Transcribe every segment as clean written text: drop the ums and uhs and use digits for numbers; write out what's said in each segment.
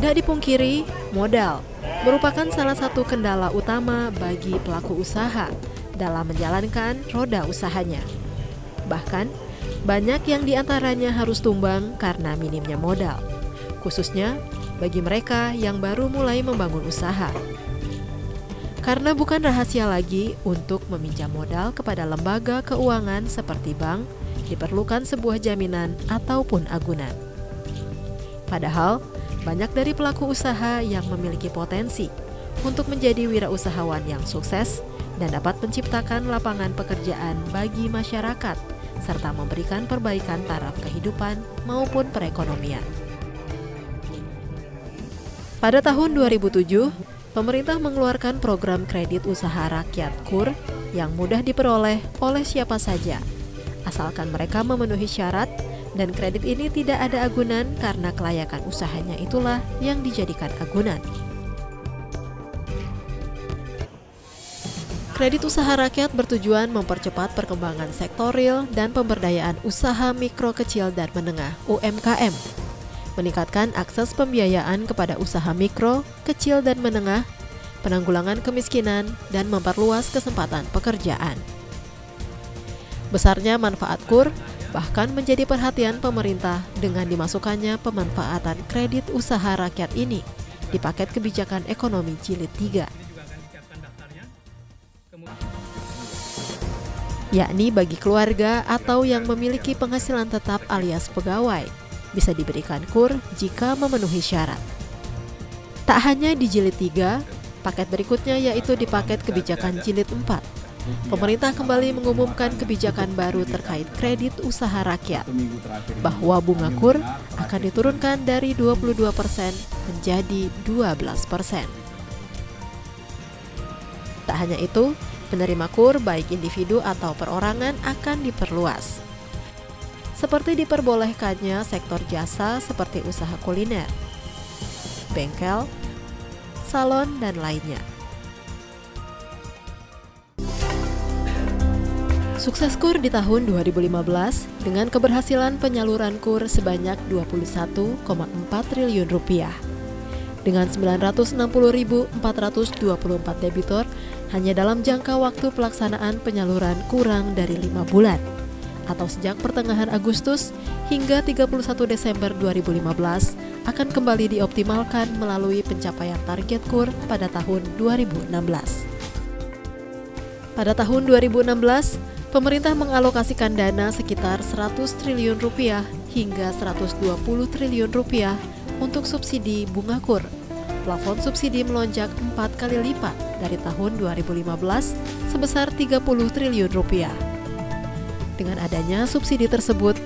Tidak dipungkiri, modal merupakan salah satu kendala utama bagi pelaku usaha dalam menjalankan roda usahanya. Bahkan, banyak yang diantaranya harus tumbang karena minimnya modal, khususnya bagi mereka yang baru mulai membangun usaha. Karena bukan rahasia lagi untuk meminjam modal kepada lembaga keuangan seperti bank, diperlukan sebuah jaminan ataupun agunan. Padahal, banyak dari pelaku usaha yang memiliki potensi untuk menjadi wirausahawan yang sukses dan dapat menciptakan lapangan pekerjaan bagi masyarakat, serta memberikan perbaikan taraf kehidupan maupun perekonomian. Pada tahun 2007, pemerintah mengeluarkan program kredit usaha rakyat KUR yang mudah diperoleh oleh siapa saja, asalkan mereka memenuhi syarat, dan kredit ini tidak ada agunan karena kelayakan usahanya itulah yang dijadikan agunan. Kredit usaha rakyat bertujuan mempercepat perkembangan sektor real dan pemberdayaan usaha mikro kecil dan menengah (UMKM), meningkatkan akses pembiayaan kepada usaha mikro, kecil dan menengah, penanggulangan kemiskinan, dan memperluas kesempatan pekerjaan. Besarnya manfaat KUR bahkan menjadi perhatian pemerintah dengan dimasukkannya pemanfaatan kredit usaha rakyat ini di paket kebijakan ekonomi jilid 3. Yakni bagi keluarga atau yang memiliki penghasilan tetap alias pegawai, bisa diberikan KUR jika memenuhi syarat. Tak hanya di jilid 3, paket berikutnya yaitu di paket kebijakan jilid 4. Pemerintah kembali mengumumkan kebijakan baru terkait kredit usaha rakyat, bahwa bunga KUR akan diturunkan dari 22% menjadi 12%. Tak hanya itu, penerima KUR baik individu atau perorangan akan diperluas. Seperti diperbolehkannya sektor jasa seperti usaha kuliner, bengkel, salon, dan lainnya. Sukses KUR di tahun 2015 dengan keberhasilan penyaluran KUR sebanyak 21,4 triliun rupiah. Dengan 960.424 debitur hanya dalam jangka waktu pelaksanaan penyaluran kurang dari 5 bulan, atau sejak pertengahan Agustus hingga 31 Desember 2015 akan kembali dioptimalkan melalui pencapaian target KUR pada tahun 2016. Pada tahun 2016, pemerintah mengalokasikan dana sekitar 100 triliun rupiah hingga 120 triliun rupiah untuk subsidi bunga KUR. Plafon subsidi melonjak 4 kali lipat dari tahun 2015 sebesar 30 triliun rupiah. Dengan adanya subsidi tersebut,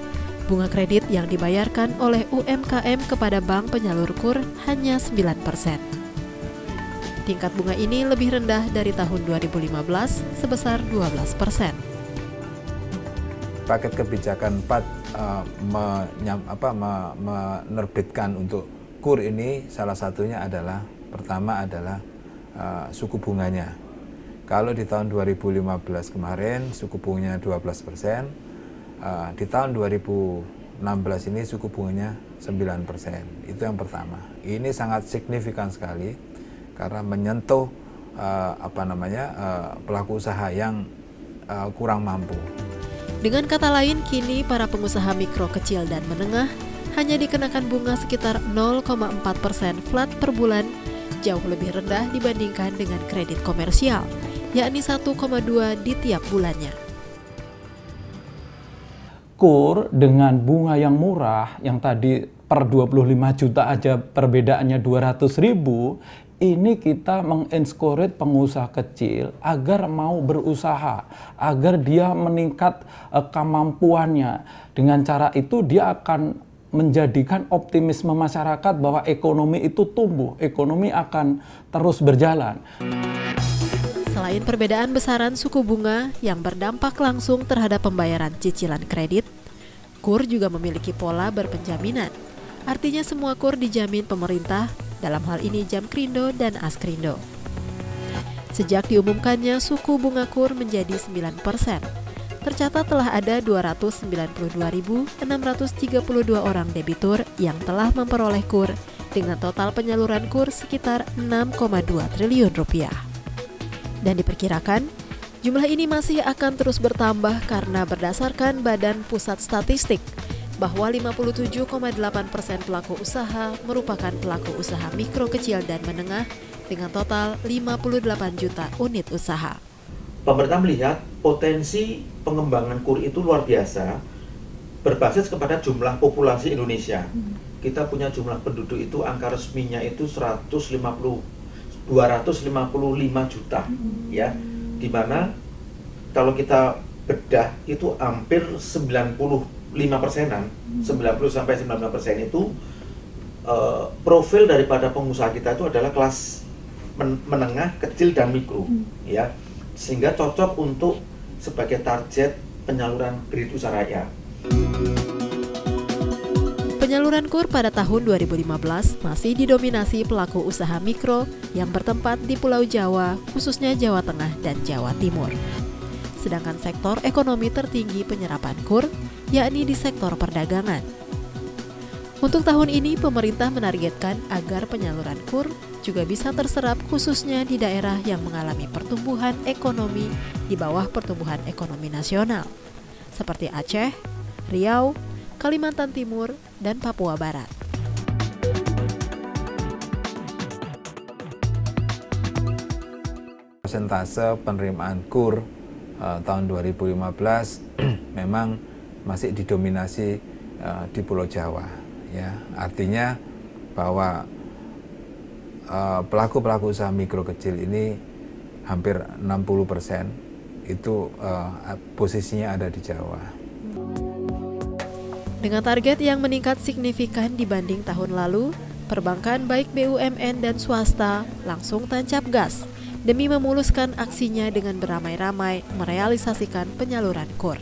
bunga kredit yang dibayarkan oleh UMKM kepada bank penyalur KUR hanya 9%. Tingkat bunga ini lebih rendah dari tahun 2015 sebesar 12%. Paket kebijakan 4 menerbitkan untuk KUR ini salah satunya adalah, pertama adalah suku bunganya. Kalau di tahun 2015 kemarin suku bunganya 12%, di tahun 2016 ini suku bunganya 9%. Itu yang pertama. Ini sangat signifikan sekali karena menyentuh pelaku usaha yang kurang mampu. Dengan kata lain, kini para pengusaha mikro kecil dan menengah hanya dikenakan bunga sekitar 0,4% flat per bulan, jauh lebih rendah dibandingkan dengan kredit komersial, yakni 1,2 di tiap bulannya. KUR dengan bunga yang murah, yang tadi per 25 juta aja perbedaannya 200.000, ini kita mengencourage pengusaha kecil agar mau berusaha, agar dia meningkat kemampuannya. Dengan cara itu dia akan menjadikan optimisme masyarakat bahwa ekonomi itu tumbuh, ekonomi akan terus berjalan. Selain perbedaan besaran suku bunga yang berdampak langsung terhadap pembayaran cicilan kredit, KUR juga memiliki pola berpenjaminan. Artinya semua KUR dijamin pemerintah, dalam hal ini Jamkrindo dan Askrindo. Sejak diumumkannya suku bunga KUR menjadi 9%, tercatat telah ada 292.632 orang debitur yang telah memperoleh KUR dengan total penyaluran KUR sekitar 6,2 triliun rupiah. Dan diperkirakan, jumlah ini masih akan terus bertambah karena berdasarkan Badan Pusat Statistik, bahwa 57,8% pelaku usaha merupakan pelaku usaha mikro, kecil, dan menengah dengan total 58 juta unit usaha. Pemerintah melihat potensi pengembangan KUR itu luar biasa berbasis kepada jumlah populasi Indonesia. Kita punya jumlah penduduk itu angka resminya itu 255 juta, ya, dimana kalau kita bedah itu hampir 95%-an, 90-99% itu profil daripada pengusaha kita itu adalah kelas menengah, kecil, dan mikro, ya, sehingga cocok untuk sebagai target penyaluran kredit usaha rakyat. Penyaluran KUR pada tahun 2015 masih didominasi pelaku usaha mikro yang bertempat di Pulau Jawa, khususnya Jawa Tengah dan Jawa Timur. Sedangkan sektor ekonomi tertinggi penyerapan KUR, yakni di sektor perdagangan. Untuk tahun ini, pemerintah menargetkan agar penyaluran KUR juga bisa terserap khususnya di daerah yang mengalami pertumbuhan ekonomi di bawah pertumbuhan ekonomi nasional, seperti Aceh, Riau, Kalimantan Timur, dan Papua Barat. Persentase penerimaan KUR tahun 2015 memang masih didominasi di Pulau Jawa, ya. Artinya bahwa pelaku-pelaku usaha mikro kecil ini hampir 60% itu posisinya ada di Jawa. Dengan target yang meningkat signifikan dibanding tahun lalu, perbankan baik BUMN dan swasta langsung tancap gas demi memuluskan aksinya dengan beramai-ramai merealisasikan penyaluran KUR.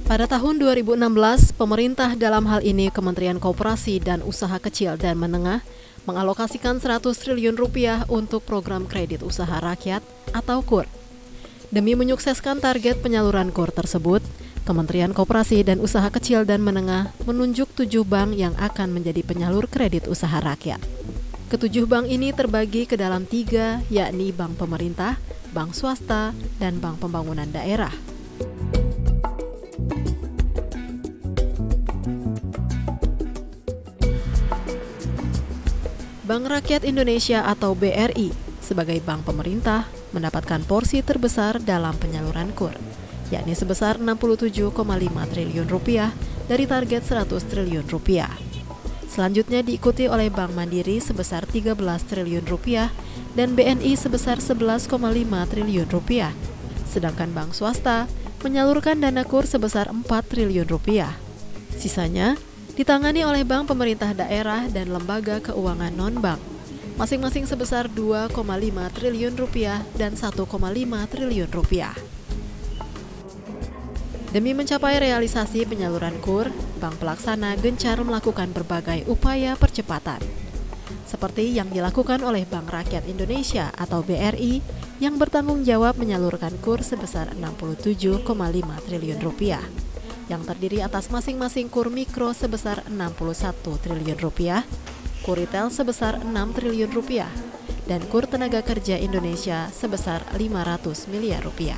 Pada tahun 2016, pemerintah dalam hal ini Kementerian Koperasi dan Usaha Kecil dan Menengah mengalokasikan 100 triliun rupiah untuk program kredit usaha rakyat atau KUR. Demi menyukseskan target penyaluran KUR tersebut, Kementerian Koperasi dan Usaha Kecil dan Menengah menunjuk 7 bank yang akan menjadi penyalur kredit usaha rakyat. Ketujuh bank ini terbagi ke dalam 3, yakni bank pemerintah, bank swasta, dan bank pembangunan daerah. Bank Rakyat Indonesia atau BRI sebagai bank pemerintah mendapatkan porsi terbesar dalam penyaluran KUR, yakni sebesar 67,5 triliun rupiah dari target 100 triliun rupiah. Selanjutnya diikuti oleh Bank Mandiri sebesar 13 triliun rupiah dan BNI sebesar 11,5 triliun rupiah. Sedangkan bank swasta menyalurkan dana KUR sebesar 4 triliun rupiah. Sisanya ditangani oleh bank pemerintah daerah dan lembaga keuangan non-bank, masing-masing sebesar 2,5 triliun rupiah dan 1,5 triliun rupiah. Demi mencapai realisasi penyaluran KUR, bank pelaksana gencar melakukan berbagai upaya percepatan, seperti yang dilakukan oleh Bank Rakyat Indonesia atau BRI yang bertanggung jawab menyalurkan KUR sebesar 67,5 triliun rupiah. Yang terdiri atas masing-masing KUR mikro sebesar 61 triliun rupiah, KUR retail sebesar 6 triliun rupiah, dan KUR tenaga kerja Indonesia sebesar 500 miliar rupiah.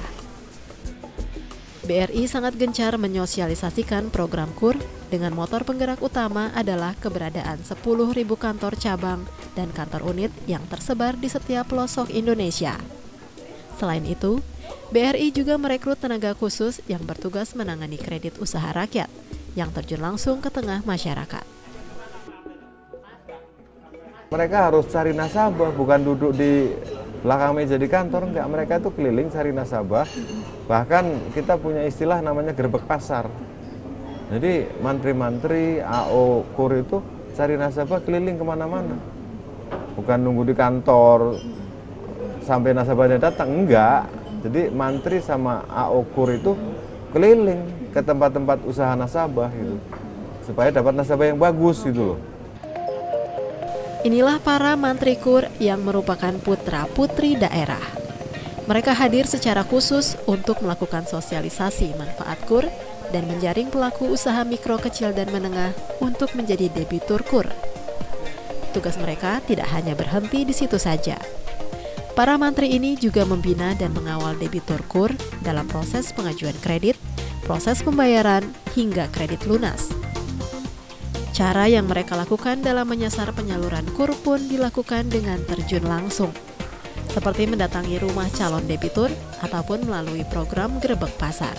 BRI sangat gencar menyosialisasikan program KUR dengan motor penggerak utama adalah keberadaan 10.000 kantor cabang dan kantor unit yang tersebar di setiap pelosok Indonesia. Selain itu, BRI juga merekrut tenaga khusus yang bertugas menangani kredit usaha rakyat yang terjun langsung ke tengah masyarakat. Mereka harus cari nasabah, bukan duduk di belakang meja di kantor, enggak. Mereka itu keliling cari nasabah. Bahkan kita punya istilah namanya gerbek pasar. Jadi mantri-mantri AO KUR itu cari nasabah keliling kemana-mana. Bukan nunggu di kantor sampai nasabahnya datang, enggak. Jadi mantri sama AO KUR itu keliling ke tempat-tempat usaha nasabah gitu, supaya dapat nasabah yang bagus gitu loh. Inilah para mantri KUR yang merupakan putra-putri daerah. Mereka hadir secara khusus untuk melakukan sosialisasi manfaat KUR dan menjaring pelaku usaha mikro, kecil, dan menengah untuk menjadi debitur KUR. Tugas mereka tidak hanya berhenti di situ saja. Para mantri ini juga membina dan mengawal debitur KUR dalam proses pengajuan kredit, proses pembayaran, hingga kredit lunas. Cara yang mereka lakukan dalam menyasar penyaluran KUR pun dilakukan dengan terjun langsung, seperti mendatangi rumah calon debitur ataupun melalui program gerbek pasar.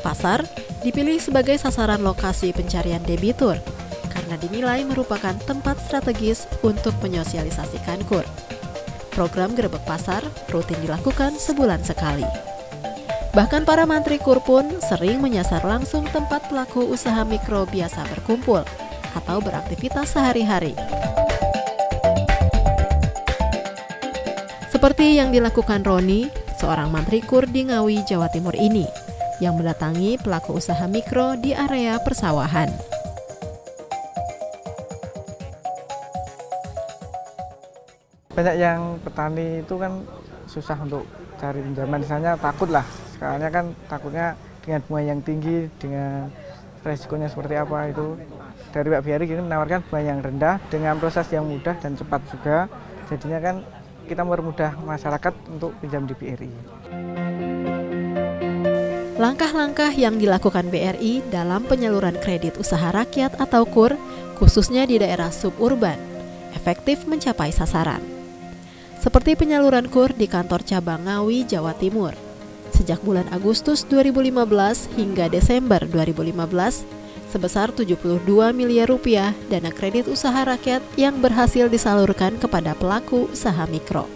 Pasar dipilih sebagai sasaran lokasi pencarian debitur karena dinilai merupakan tempat strategis untuk menyosialisasikan KUR. Program gerbek pasar rutin dilakukan sebulan sekali. Bahkan para mantri KUR pun sering menyasar langsung tempat pelaku usaha mikro biasa berkumpul atau beraktivitas sehari-hari. Seperti yang dilakukan Roni, seorang mantri KUR di Ngawi, Jawa Timur ini, yang mendatangi pelaku usaha mikro di area persawahan. Banyak yang petani itu kan susah untuk cari pinjaman, misalnya takut lah. Soalnya kan takutnya dengan bunga yang tinggi, dengan resikonya seperti apa itu. Dari Pak BRI ini menawarkan bunga yang rendah dengan proses yang mudah dan cepat juga. Jadinya kan kita mempermudah masyarakat untuk pinjam di BRI. Langkah-langkah yang dilakukan BRI dalam penyaluran kredit usaha rakyat atau KUR, khususnya di daerah suburban, efektif mencapai sasaran. Seperti penyaluran KUR di kantor cabang Ngawi, Jawa Timur. Sejak bulan Agustus 2015 hingga Desember 2015, sebesar 72 miliar rupiah dana kredit usaha rakyat yang berhasil disalurkan kepada pelaku usaha mikro.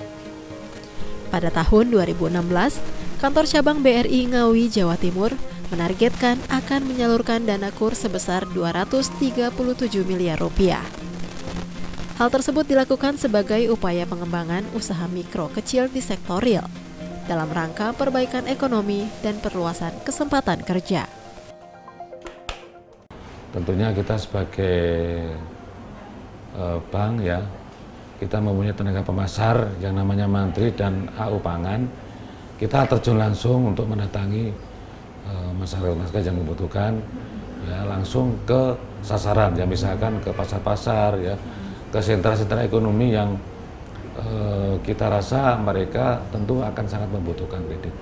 Pada tahun 2016, kantor cabang BRI Ngawi, Jawa Timur menargetkan akan menyalurkan dana KUR sebesar 237 miliar rupiah. Hal tersebut dilakukan sebagai upaya pengembangan usaha mikro kecil di sektor real dalam rangka perbaikan ekonomi dan perluasan kesempatan kerja. Tentunya kita sebagai bank ya, kita mempunyai tenaga pemasar yang namanya mantri dan AU Pangan. Kita terjun langsung untuk mendatangi masyarakat yang membutuhkan, ya langsung ke sasaran, ya misalkan ke pasar-pasar, ya ke sentra-sentra ekonomi yang kita rasa mereka tentu akan sangat membutuhkan kredit.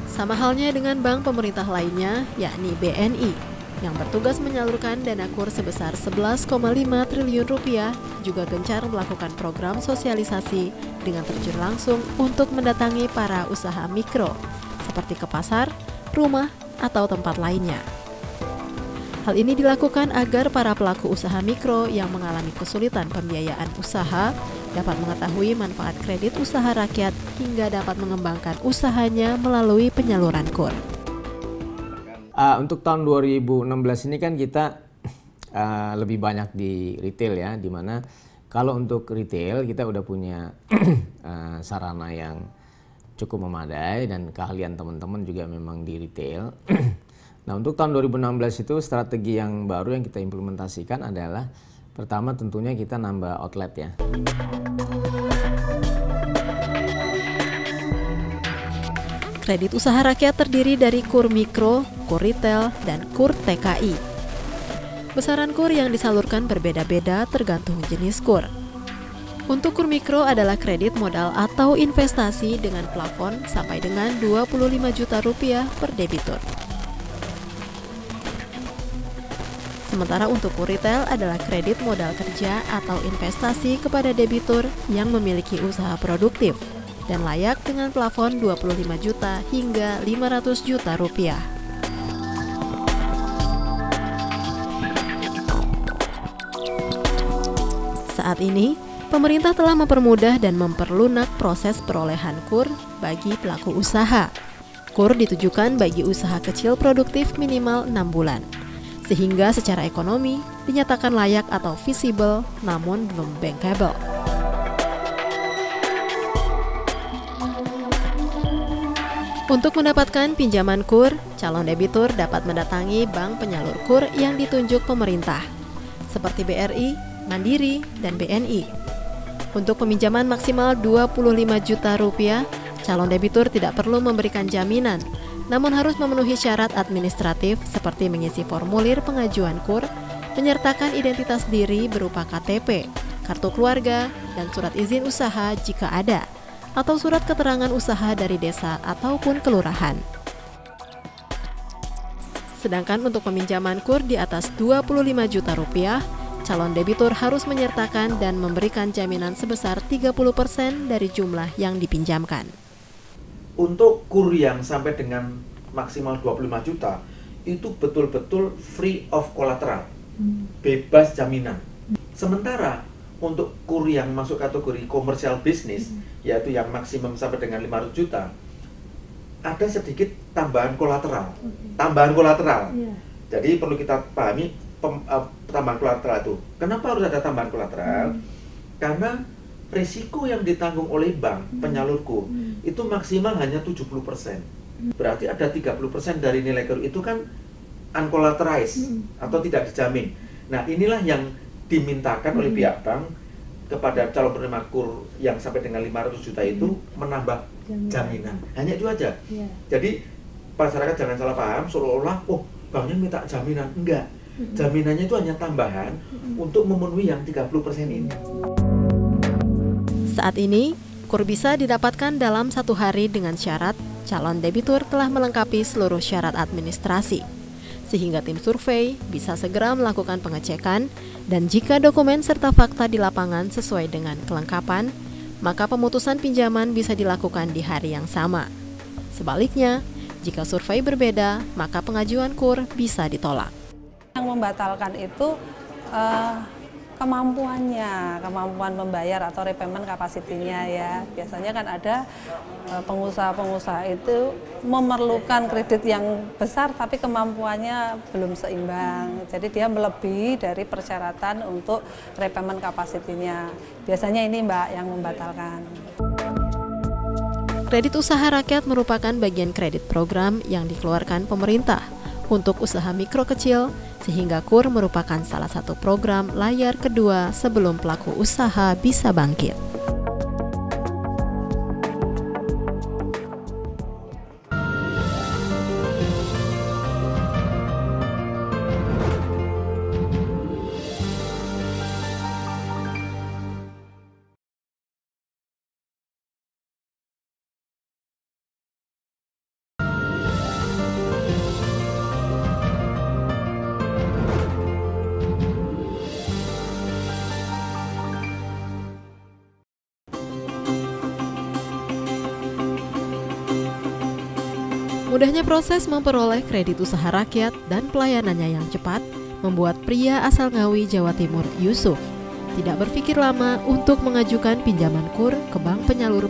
Sama halnya dengan bank pemerintah lainnya, yakni BNI, yang bertugas menyalurkan dana KUR sebesar 11,5 triliun rupiah, juga gencar melakukan program sosialisasi dengan terjun langsung untuk mendatangi para usaha mikro, seperti ke pasar, rumah, atau tempat lainnya. Hal ini dilakukan agar para pelaku usaha mikro yang mengalami kesulitan pembiayaan usaha dapat mengetahui manfaat kredit usaha rakyat hingga dapat mengembangkan usahanya melalui penyaluran KUR. Untuk tahun 2016 ini kan kita lebih banyak di retail ya, dimana kalau untuk retail kita udah punya sarana yang cukup memadai dan keahlian teman-teman juga memang di retail. Nah, untuk tahun 2016 itu strategi yang baru yang kita implementasikan adalah pertama tentunya kita nambah outlet ya. Kredit usaha rakyat terdiri dari KUR mikro, KUR retail, dan KUR TKI. Besaran KUR yang disalurkan berbeda-beda tergantung jenis KUR. Untuk KUR mikro adalah kredit modal atau investasi dengan plafon sampai dengan 25 juta rupiah per debitur. Sementara untuk KUR retail adalah kredit modal kerja atau investasi kepada debitur yang memiliki usaha produktif dan layak dengan plafon 25 juta hingga 500 juta rupiah. Saat ini, pemerintah telah mempermudah dan memperlunak proses perolehan KUR bagi pelaku usaha. KUR ditujukan bagi usaha kecil produktif minimal 6 bulan, sehingga secara ekonomi dinyatakan layak atau visible namun belum bankable. Untuk mendapatkan pinjaman KUR, calon debitur dapat mendatangi bank penyalur KUR yang ditunjuk pemerintah, seperti BRI, Mandiri, dan BNI. Untuk peminjaman maksimal 25 juta rupiah, calon debitur tidak perlu memberikan jaminan, namun harus memenuhi syarat administratif seperti mengisi formulir pengajuan KUR, menyertakan identitas diri berupa KTP, kartu keluarga, dan surat izin usaha jika ada, atau surat keterangan usaha dari desa ataupun kelurahan. Sedangkan untuk peminjaman KUR di atas 25 juta rupiah, calon debitur harus menyertakan dan memberikan jaminan sebesar 30% dari jumlah yang dipinjamkan. Untuk KUR yang sampai dengan maksimal 25 juta, itu betul-betul free of collateral, bebas jaminan. Sementara untuk KUR yang masuk kategori komersial bisnis, yaitu yang maksimum sampai dengan 500 juta, ada sedikit tambahan kolateral. Tambahan kolateral. Jadi perlu kita pahami tambahan kolateral itu. Kenapa harus ada tambahan kolateral? Karena risiko yang ditanggung oleh bank penyalur KUR itu maksimal hanya 70%. Berarti ada 30% dari nilai KUR itu kan uncollateralized atau tidak dijamin. Nah, inilah yang dimintakan oleh pihak bank kepada calon penerima KUR yang sampai dengan 500 juta itu menambah jaminan. Hanya itu aja. Jadi masyarakat jangan salah paham seolah-olah banknya minta jaminan. Enggak. Jaminannya itu hanya tambahan untuk memenuhi yang 30% ini. Saat ini, KUR bisa didapatkan dalam 1 hari dengan syarat calon debitur telah melengkapi seluruh syarat administrasi, sehingga tim survei bisa segera melakukan pengecekan, dan jika dokumen serta fakta di lapangan sesuai dengan kelengkapan, maka pemutusan pinjaman bisa dilakukan di hari yang sama. Sebaliknya, jika survei berbeda, maka pengajuan KUR bisa ditolak. Yang membatalkan itu kemampuan membayar atau repayment capacity-nya ya. Biasanya kan ada pengusaha-pengusaha itu memerlukan kredit yang besar tapi kemampuannya belum seimbang. Jadi dia melebihi dari persyaratan untuk repayment capacity-nya. Biasanya ini Mbak yang membatalkan. Kredit usaha rakyat merupakan bagian kredit program yang dikeluarkan pemerintah untuk usaha mikro kecil, sehingga KUR merupakan salah satu program layar kedua sebelum pelaku usaha bisa bangkit. Mudahnya proses memperoleh kredit usaha rakyat dan pelayanannya yang cepat membuat pria asal Ngawi, Jawa Timur, Yusuf, tidak berpikir lama untuk mengajukan pinjaman KUR ke bank penyalur